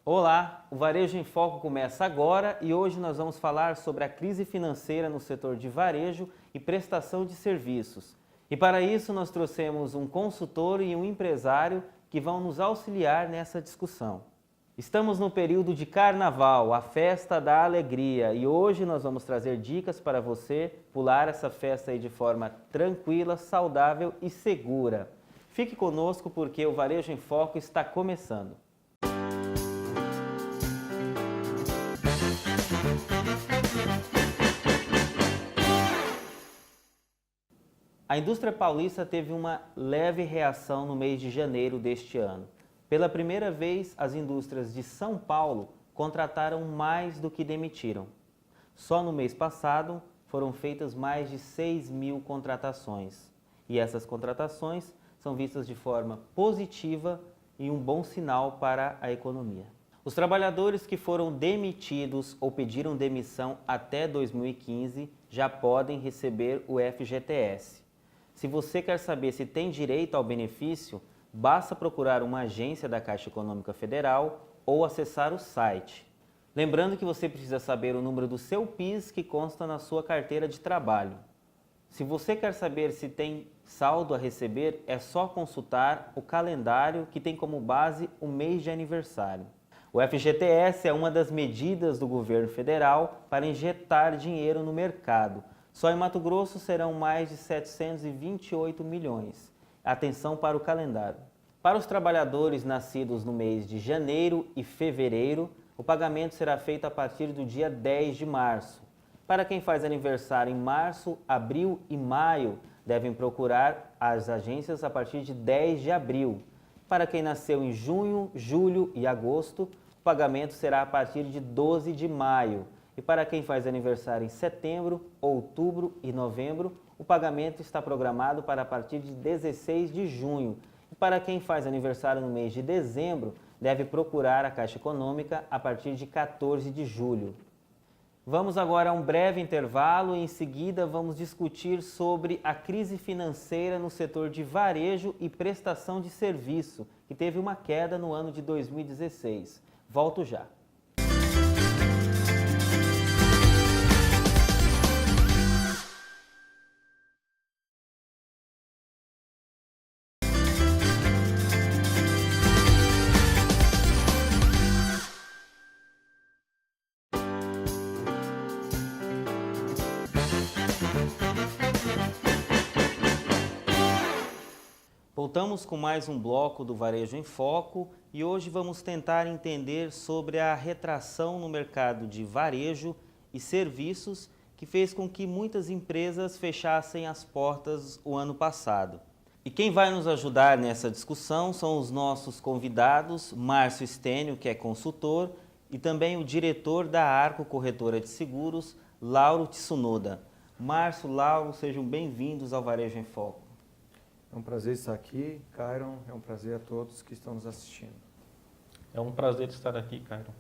Olá, o Varejo em Foco começa agora e hoje nós vamos falar sobre a crise financeira no setor de varejo e prestação de serviços. E para isso nós trouxemos um consultor e um empresário que vão nos auxiliar nessa discussão. Estamos no período de Carnaval, a festa da alegria, e hoje nós vamos trazer dicas para você pular essa festa aí de forma tranquila, saudável e segura. Fique conosco porque o Varejo em Foco está começando. A indústria paulista teve uma leve reação no mês de janeiro deste ano. Pela primeira vez, as indústrias de São Paulo contrataram mais do que demitiram. Só no mês passado foram feitas mais de 6.000 contratações. E essas contratações são vistas de forma positiva e um bom sinal para a economia. Os trabalhadores que foram demitidos ou pediram demissão até 2015 já podem receber o FGTS. Se você quer saber se tem direito ao benefício, basta procurar uma agência da Caixa Econômica Federal ou acessar o site. Lembrando que você precisa saber o número do seu PIS que consta na sua carteira de trabalho. Se você quer saber se tem saldo a receber, é só consultar o calendário que tem como base o mês de aniversário. O FGTS é uma das medidas do governo federal para injetar dinheiro no mercado. Só em Mato Grosso serão mais de 728 milhões. Atenção para o calendário. Para os trabalhadores nascidos no mês de janeiro e fevereiro, o pagamento será feito a partir do dia 10 de março. Para quem faz aniversário em março, abril e maio, devem procurar as agências a partir de 10 de abril. Para quem nasceu em junho, julho e agosto, o pagamento será a partir de 12 de maio. E para quem faz aniversário em setembro, outubro e novembro, o pagamento está programado para a partir de 16 de junho. E para quem faz aniversário no mês de dezembro, deve procurar a Caixa Econômica a partir de 14 de julho. Vamos agora a um breve intervalo e em seguida vamos discutir sobre a crise financeira no setor de varejo e prestação de serviço, que teve uma queda no ano de 2016. Volto já. Voltamos com mais um bloco do Varejo em Foco e hoje vamos tentar entender sobre a retração no mercado de varejo e serviços que fez com que muitas empresas fechassem as portas o ano passado. E quem vai nos ajudar nessa discussão são os nossos convidados, Márcio Stênio, que é consultor, e também o diretor da Arco Corretora de Seguros, Lauro Tsunoda. Márcio, Lauro, sejam bem-vindos ao Varejo em Foco. É um prazer estar aqui, Cairon. É um prazer a todos que estão nos assistindo. É um prazer estar aqui, Cairon.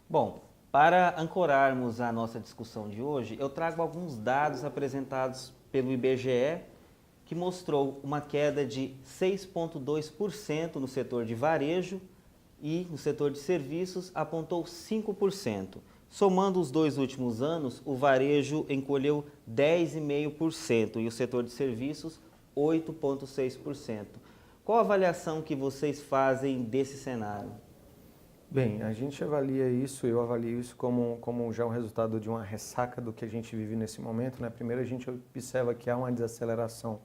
Bom, para ancorarmos a nossa discussão de hoje, eu trago alguns dados apresentados pelo IBGE, que mostrou uma queda de 6,2% no setor de varejo e no setor de serviços apontou 5%. Somando os dois últimos anos, o varejo encolheu 10,5% e o setor de serviços 8,6%. Qual a avaliação que vocês fazem desse cenário? Bem, a gente avalia isso, eu avalio isso como já um resultado de uma ressaca do que a gente vive nesse momento, né? Primeiro a gente observa que há uma desaceleração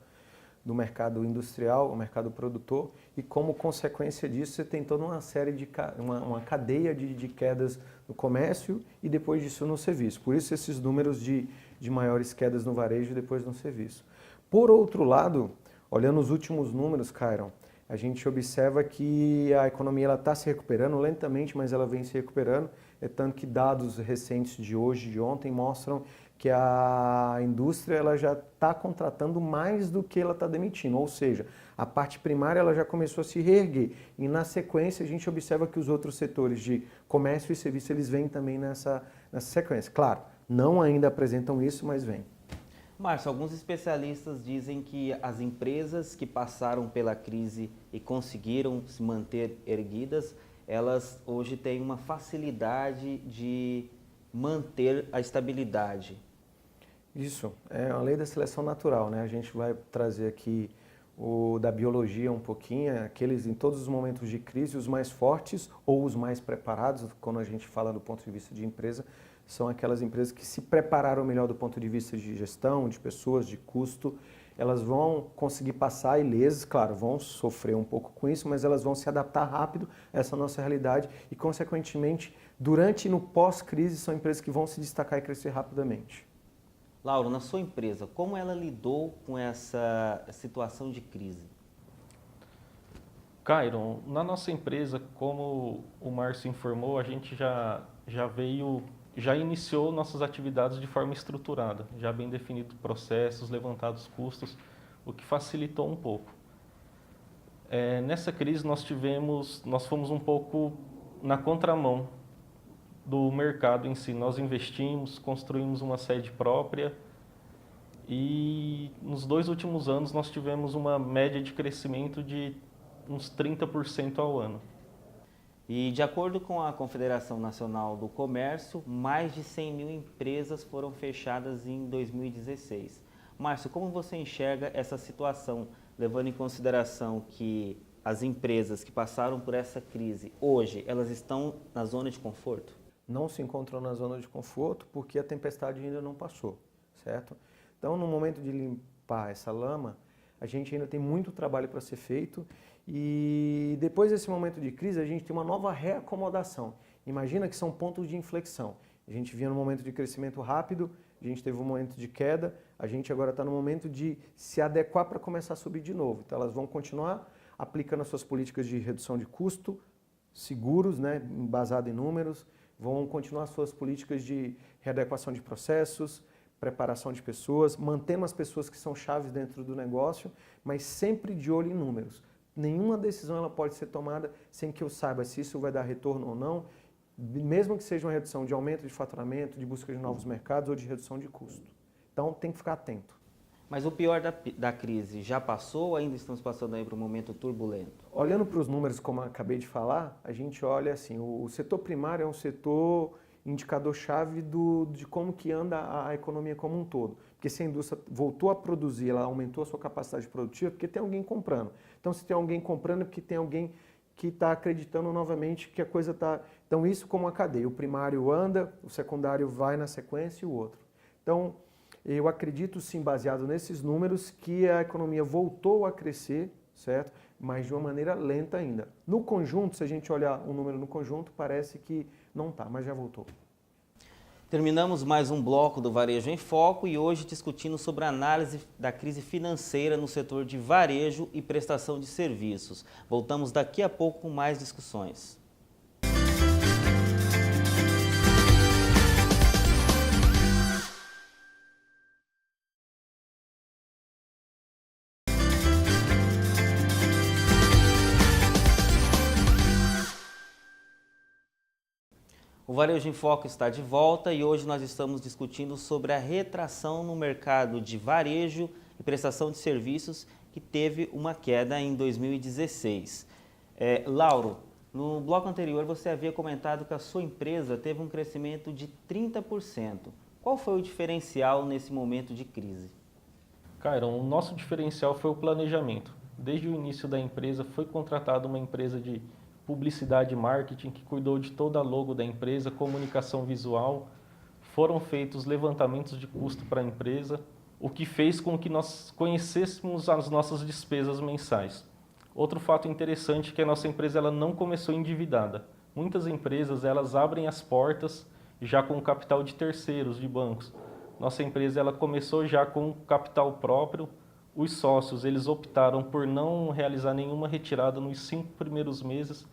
do mercado industrial, o mercado produtor, e como consequência disso você tem toda uma série de uma cadeia de quedas no comércio e depois disso no serviço. Por isso esses números de maiores quedas no varejo e depois no serviço. Por outro lado, olhando os últimos números, Cairon, a gente observa que a economia está se recuperando lentamente, mas ela vem se recuperando. É tanto que dados recentes de hoje, de ontem, mostram que a indústria ela já está contratando mais do que ela está demitindo. Ou seja, a parte primária ela já começou a se reerguer. E na sequência a gente observa que os outros setores de comércio e serviço eles vêm também nessa sequência. Claro, não ainda apresentam isso, mas vêm. Márcio, alguns especialistas dizem que as empresas que passaram pela crise e conseguiram se manter erguidas, elas hoje têm uma facilidade de manter a estabilidade. Isso, é a lei da seleção natural, né? A gente vai trazer aqui o da biologia um pouquinho, aqueles em todos os momentos de crise, os mais fortes ou os mais preparados, quando a gente fala do ponto de vista de empresa, são aquelas empresas que se prepararam melhor do ponto de vista de gestão, de pessoas, de custo. Elas vão conseguir passar ilesas, claro, vão sofrer um pouco com isso, mas elas vão se adaptar rápido a essa nossa realidade e, consequentemente, durante e no pós-crise, são empresas que vão se destacar e crescer rapidamente. Lauro, na sua empresa, como ela lidou com essa situação de crise? Cairon, na nossa empresa, como o Márcio informou, a gente já iniciou nossas atividades de forma estruturada, já bem definido processos, levantados custos, o que facilitou um pouco. Nessa crise nós fomos um pouco na contramão do mercado em si. Nós investimos, construímos uma sede própria e nos 2 últimos anos nós tivemos uma média de crescimento de uns 30% ao ano. E de acordo com a Confederação Nacional do Comércio, mais de 100 mil empresas foram fechadas em 2016. Márcio, como você enxerga essa situação, levando em consideração que as empresas que passaram por essa crise, hoje, elas estão na zona de conforto? Não se encontram na zona de conforto porque a tempestade ainda não passou, certo? Então, no momento de limpar essa lama, a gente ainda tem muito trabalho para ser feito e depois desse momento de crise, a gente tem uma nova reacomodação. Imagina que são pontos de inflexão. A gente vinha num momento de crescimento rápido, a gente teve um momento de queda, a gente agora está no momento de se adequar para começar a subir de novo. Então, elas vão continuar aplicando as suas políticas de redução de custo, seguros, né, baseado em números, vão continuar suas políticas de readequação de processos, preparação de pessoas, mantendo as pessoas que são chaves dentro do negócio, mas sempre de olho em números. Nenhuma decisão ela pode ser tomada sem que eu saiba se isso vai dar retorno ou não, mesmo que seja uma redução de aumento de faturamento, de busca de novos mercados ou de redução de custo. Então tem que ficar atento. Mas o pior da crise já passou ou ainda estamos passando aí por um momento turbulento? Olhando para os números, como eu acabei de falar, a gente olha assim, o setor primário é um setor indicador-chave de como que anda a economia como um todo. Porque se a indústria voltou a produzir, ela aumentou a sua capacidade produtiva, porque tem alguém comprando. Então, se tem alguém comprando, é porque tem alguém que está acreditando novamente que a coisa está... Então, isso como uma cadeia. O primário anda, o secundário vai na sequência e o outro. Então, eu acredito sim, baseado nesses números, que a economia voltou a crescer, certo? Mas de uma maneira lenta ainda. No conjunto, se a gente olhar o número no conjunto, parece que não está, mas já voltou. Terminamos mais um bloco do Varejo em Foco e hoje discutindo sobre a análise da crise financeira no setor de varejo e prestação de serviços. Voltamos daqui a pouco com mais discussões. O Varejo em Foco está de volta e hoje nós estamos discutindo sobre a retração no mercado de varejo e prestação de serviços que teve uma queda em 2016. Lauro, no bloco anterior você havia comentado que a sua empresa teve um crescimento de 30%. Qual foi o diferencial nesse momento de crise? Cairon, o nosso diferencial foi o planejamento. Desde o início da empresa foi contratada uma empresa de publicidade e marketing que cuidou de toda a logo da empresa, comunicação visual, foram feitos levantamentos de custo para a empresa, o que fez com que nós conhecêssemos as nossas despesas mensais. Outro fato interessante é que a nossa empresa ela não começou endividada. Muitas empresas elas abrem as portas já com capital de terceiros, de bancos. Nossa empresa ela começou já com capital próprio. Os sócios eles optaram por não realizar nenhuma retirada nos 5 primeiros meses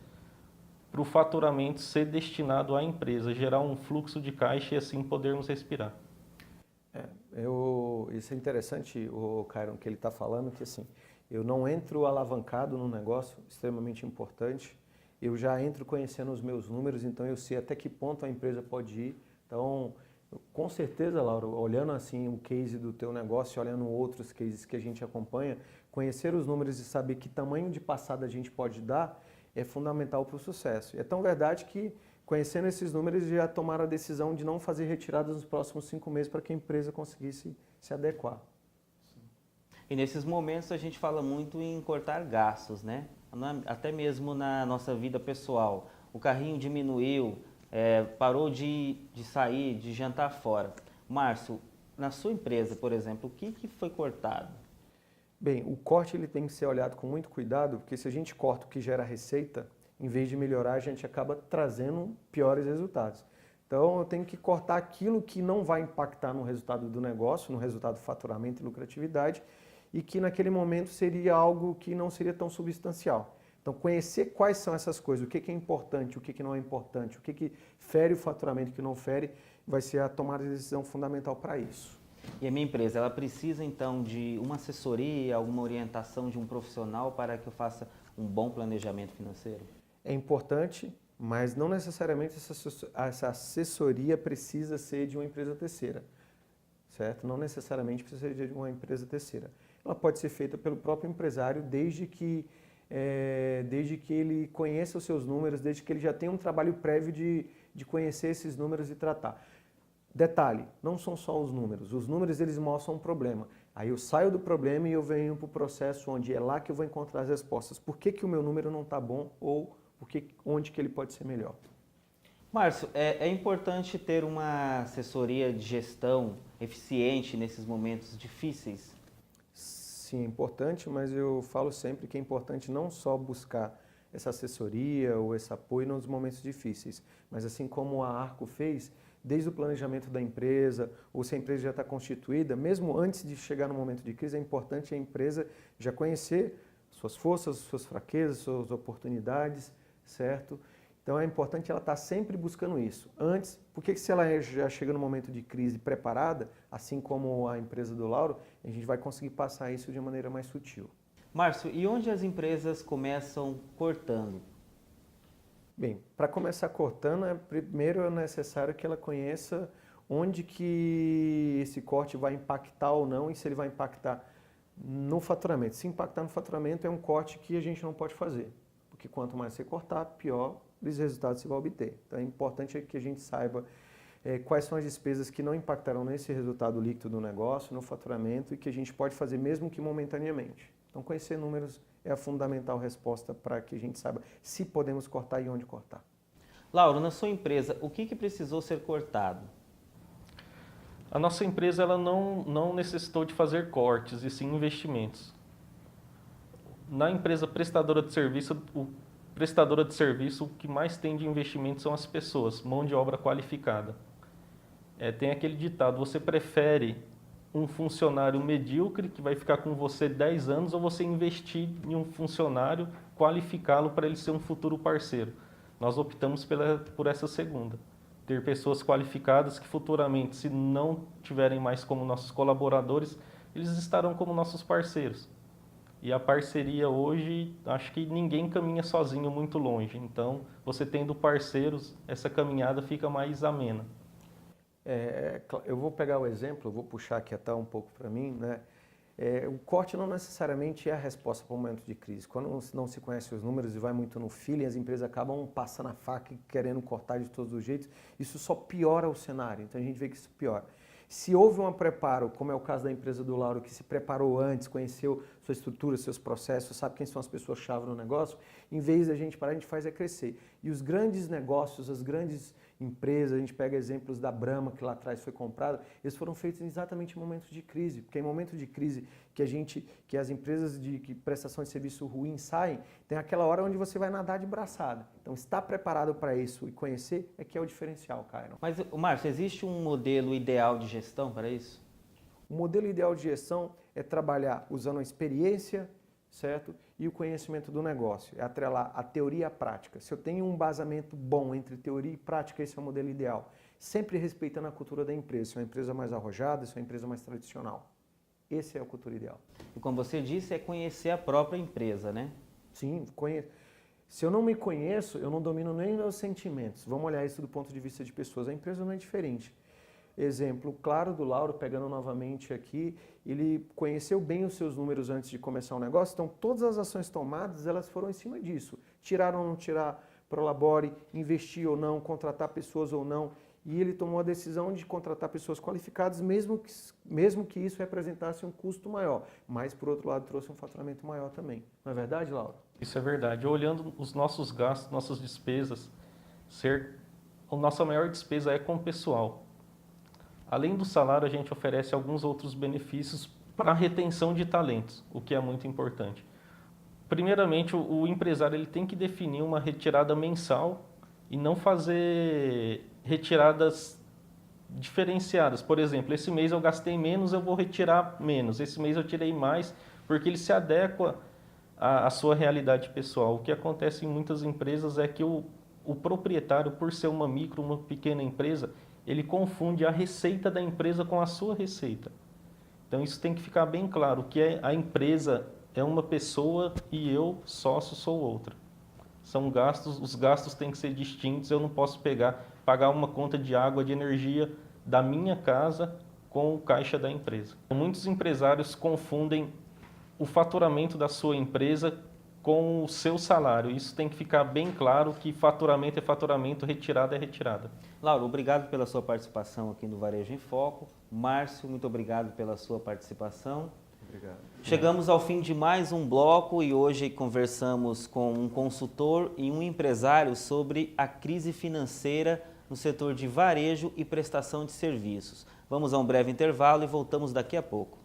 para o faturamento ser destinado à empresa, gerar um fluxo de caixa e assim podermos respirar. Isso é interessante, o Cairon, que ele está falando, que assim, eu não entro alavancado num negócio extremamente importante, eu já entro conhecendo os meus números, então eu sei até que ponto a empresa pode ir. Então, com certeza, Laura, olhando assim o case do teu negócio, olhando outros cases que a gente acompanha, conhecer os números e saber que tamanho de passada a gente pode dar é fundamental para o sucesso. E é tão verdade que, conhecendo esses números, já tomaram a decisão de não fazer retiradas nos próximos 5 meses para que a empresa conseguisse se adequar. E nesses momentos a gente fala muito em cortar gastos, né? Até mesmo na nossa vida pessoal. O carrinho diminuiu, parou de sair, de jantar fora. Márcio, na sua empresa, por exemplo, o que foi cortado? Bem, o corte ele tem que ser olhado com muito cuidado, porque se a gente corta o que gera receita, em vez de melhorar, a gente acaba trazendo piores resultados. Então, eu tenho que cortar aquilo que não vai impactar no resultado do negócio, no resultado do faturamento e lucratividade, e que naquele momento seria algo que não seria tão substancial. Então, conhecer quais são essas coisas, o que é importante, o que não é importante, o que fere o faturamento e o que não fere, vai ser a tomada de decisão fundamental para isso. E a minha empresa, ela precisa então de uma assessoria, alguma orientação de um profissional para que eu faça um bom planejamento financeiro? É importante, mas não necessariamente essa assessoria precisa ser de uma empresa terceira, certo? Não necessariamente precisa ser de uma empresa terceira. Ela pode ser feita pelo próprio empresário desde que ele conheça os seus números, desde que ele já tenha um trabalho prévio de conhecer esses números e tratar. Detalhe, não são só os números eles mostram um problema. Aí eu saio do problema e eu venho para o processo onde é lá que eu vou encontrar as respostas. Por que o meu número não está bom ou onde que ele pode ser melhor? Márcio, é importante ter uma assessoria de gestão eficiente nesses momentos difíceis? Sim, é importante, mas eu falo sempre que é importante não só buscar essa assessoria ou esse apoio nos momentos difíceis, mas assim como a Arco fez, desde o planejamento da empresa, ou se a empresa já está constituída, mesmo antes de chegar no momento de crise, é importante a empresa já conhecer suas forças, suas fraquezas, suas oportunidades, certo? Então é importante ela estar sempre buscando isso. Antes, porque se ela já chega no momento de crise preparada, assim como a empresa do Lauro, a gente vai conseguir passar isso de maneira mais sutil. Márcio, e onde as empresas começam cortando? Bem, para começar cortando, primeiro é necessário que ela conheça onde que esse corte vai impactar ou não e se ele vai impactar no faturamento. Se impactar no faturamento é um corte que a gente não pode fazer, porque quanto mais você cortar, pior os resultados você vai obter. Então é importante que a gente saiba quais são as despesas que não impactarão nesse resultado líquido do negócio, no faturamento e que a gente pode fazer mesmo que momentaneamente. Então conhecer números é a fundamental resposta para que a gente saiba se podemos cortar e onde cortar. Lauro, na sua empresa, o que precisou ser cortado? A nossa empresa ela não necessitou de fazer cortes, e sim investimentos. Na empresa prestadora de serviço, o que mais tem de investimento são as pessoas, mão de obra qualificada. Tem aquele ditado, você prefere um funcionário medíocre que vai ficar com você 10 anos ou você investir em um funcionário, qualificá-lo para ele ser um futuro parceiro? Nós optamos por essa segunda. Ter pessoas qualificadas que futuramente, se não tiverem mais como nossos colaboradores, eles estarão como nossos parceiros. E a parceria hoje, acho que ninguém caminha sozinho muito longe. Então, você tendo parceiros, essa caminhada fica mais amena. Eu vou pegar o exemplo, eu vou puxar aqui até um pouco para mim, né? O corte não necessariamente é a resposta para o momento de crise. Quando não se conhece os números e vai muito no feeling, as empresas acabam passando a faca e querendo cortar de todos os jeitos. Isso só piora o cenário, então a gente vê que isso piora. Se houve um preparo, como é o caso da empresa do Lauro, que se preparou antes, conheceu sua estrutura, seus processos, sabe quem são as pessoas-chave no negócio, em vez da gente parar, a gente faz crescer. E os grandes negócios, as grandes empresas, a gente pega exemplos da Brahma, que lá atrás foi comprada, eles foram feitos exatamente em momentos de crise, porque em momento de crise que as empresas de prestação de serviço ruim saem, tem aquela hora onde você vai nadar de braçada. Então, estar preparado para isso e conhecer é que é o diferencial, Caio. Mas, Márcio, existe um modelo ideal de gestão para isso? O modelo ideal de gestão é trabalhar usando a experiência, certo? E o conhecimento do negócio, é atrelar a teoria à prática. Se eu tenho um embasamento bom entre teoria e prática, esse é o modelo ideal. Sempre respeitando a cultura da empresa, se é uma empresa mais arrojada, se é uma empresa mais tradicional. Esse é a cultura ideal. E como você disse, é conhecer a própria empresa, né? Sim, se eu não me conheço, eu não domino nem meus sentimentos. Vamos olhar isso do ponto de vista de pessoas. A empresa não é diferente. exemplo claro do Lauro, pegando novamente aqui, ele conheceu bem os seus números antes de começar o negócio, então todas as ações tomadas, elas foram em cima disso. Tirar ou não tirar Prolabore, investir ou não, contratar pessoas ou não, e ele tomou a decisão de contratar pessoas qualificadas, mesmo que isso representasse um custo maior, mas por outro lado trouxe um faturamento maior também. Não é verdade, Lauro? Isso é verdade. Olhando os nossos gastos, nossas despesas, a nossa maior despesa é com o pessoal. Além do salário, a gente oferece alguns outros benefícios para a retenção de talentos, o que é muito importante. Primeiramente, o empresário ele tem que definir uma retirada mensal e não fazer retiradas diferenciadas. Por exemplo, esse mês eu gastei menos, eu vou retirar menos. Esse mês eu tirei mais, porque ele se adequa à sua realidade pessoal. O que acontece em muitas empresas é que o proprietário, por ser uma micro, uma pequena empresa, ele confunde a receita da empresa com a sua receita. Então isso tem que ficar bem claro, que a empresa é uma pessoa e eu, sócio, sou outra. São gastos, os gastos têm que ser distintos, eu não posso pagar uma conta de água, de energia da minha casa com o caixa da empresa. Muitos empresários confundem o faturamento da sua empresa com o seu salário. Isso tem que ficar bem claro que faturamento é faturamento, retirada é retirada. Lauro, obrigado pela sua participação aqui no Varejo em Foco. Márcio, muito obrigado pela sua participação. Obrigado. Chegamos ao fim de mais um bloco e hoje conversamos com um consultor e um empresário sobre a crise financeira no setor de varejo e prestação de serviços. Vamos a um breve intervalo e voltamos daqui a pouco.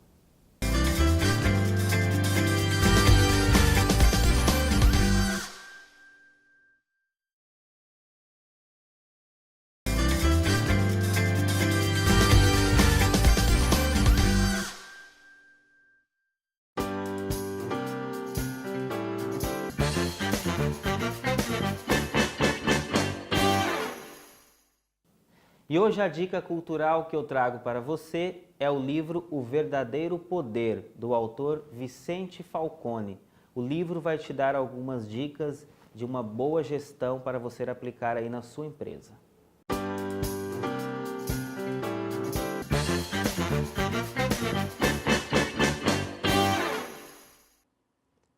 E hoje a dica cultural que eu trago para você é o livro O Verdadeiro Poder, do autor Vicente Falcone. O livro vai te dar algumas dicas de uma boa gestão para você aplicar aí na sua empresa.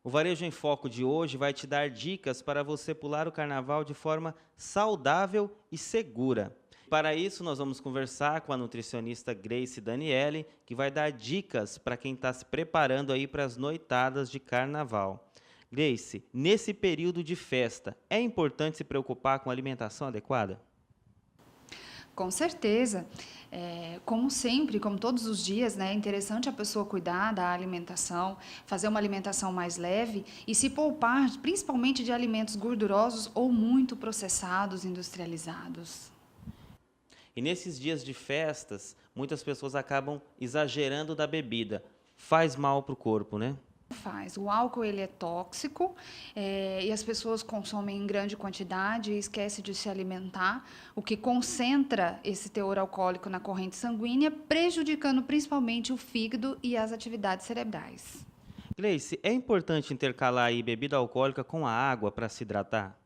O Varejo em Foco de hoje vai te dar dicas para você pular o carnaval de forma saudável e segura. Para isso, nós vamos conversar com a nutricionista Grace Daniele, que vai dar dicas para quem está se preparando aí para as noitadas de carnaval. Grace, nesse período de festa, é importante se preocupar com a alimentação adequada? Com certeza. Como sempre, como todos os dias, né, é interessante a pessoa cuidar da alimentação, fazer uma alimentação mais leve e se poupar principalmente de alimentos gordurosos ou muito processados, industrializados. E nesses dias de festas, muitas pessoas acabam exagerando da bebida. Faz mal para o corpo, né? Faz. O álcool ele é tóxico e as pessoas consomem em grande quantidade e esquecem de se alimentar, o que concentra esse teor alcoólico na corrente sanguínea, prejudicando principalmente o fígado e as atividades cerebrais. Gleice, é importante intercalar aí bebida alcoólica com a água para se hidratar?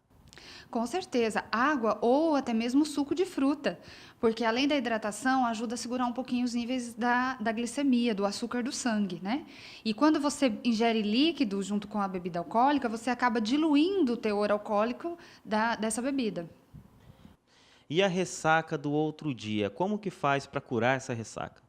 Com certeza, água ou até mesmo suco de fruta, porque além da hidratação ajuda a segurar um pouquinho os níveis da glicemia, do açúcar do sangue, né? E quando você ingere líquido junto com a bebida alcoólica, você acaba diluindo o teor alcoólico dessa bebida. E a ressaca do outro dia, como que faz para curar essa ressaca?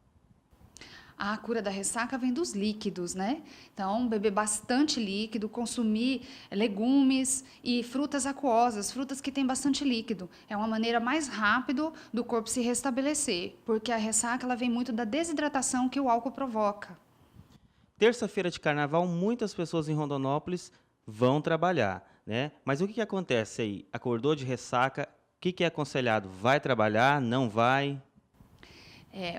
A cura da ressaca vem dos líquidos, né? Então, beber bastante líquido, consumir legumes e frutas aquosas, frutas que têm bastante líquido. É uma maneira mais rápida do corpo se restabelecer, porque a ressaca ela vem muito da desidratação que o álcool provoca. Terça-feira de carnaval, muitas pessoas em Rondonópolis vão trabalhar, né? Mas o que acontece aí? Acordou de ressaca, o que é aconselhado? Vai trabalhar, não vai?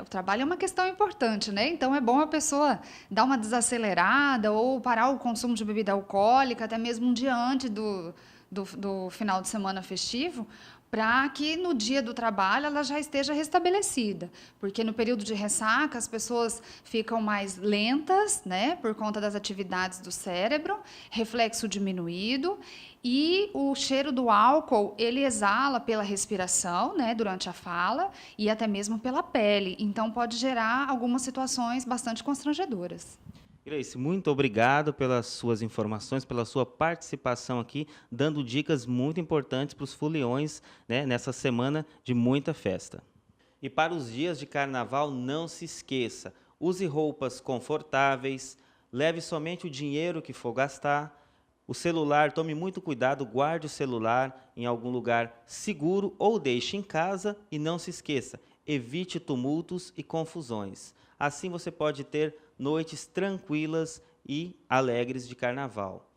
O trabalho é uma questão importante, né? Então é bom a pessoa dar uma desacelerada ou parar o consumo de bebida alcoólica, até mesmo um dia antes do final de semana festivo, para que no dia do trabalho ela já esteja restabelecida, porque no período de ressaca as pessoas ficam mais lentas, né, por conta das atividades do cérebro, reflexo diminuído, e o cheiro do álcool ele exala pela respiração, né, durante a fala e até mesmo pela pele, então pode gerar algumas situações bastante constrangedoras. Grace, muito obrigado pelas suas informações, pela sua participação aqui, dando dicas muito importantes para os foliões, né, nessa semana de muita festa. E para os dias de carnaval, não se esqueça, use roupas confortáveis, leve somente o dinheiro que for gastar, o celular, tome muito cuidado, guarde o celular em algum lugar seguro ou deixe em casa e não se esqueça, evite tumultos e confusões. Assim você pode ter noites tranquilas e alegres de carnaval.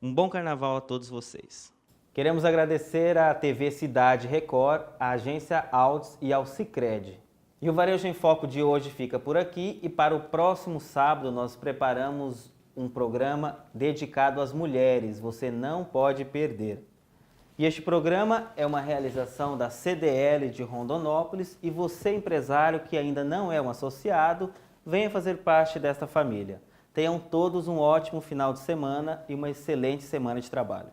Um bom carnaval a todos vocês. Queremos agradecer à TV Cidade Record, à agência Altos e ao Sicredi. E o Varejo em Foco de hoje fica por aqui e para o próximo sábado nós preparamos um programa dedicado às mulheres. Você não pode perder. E este programa é uma realização da CDL de Rondonópolis e você, empresário que ainda não é um associado, venha fazer parte desta família. Tenham todos um ótimo final de semana e uma excelente semana de trabalho.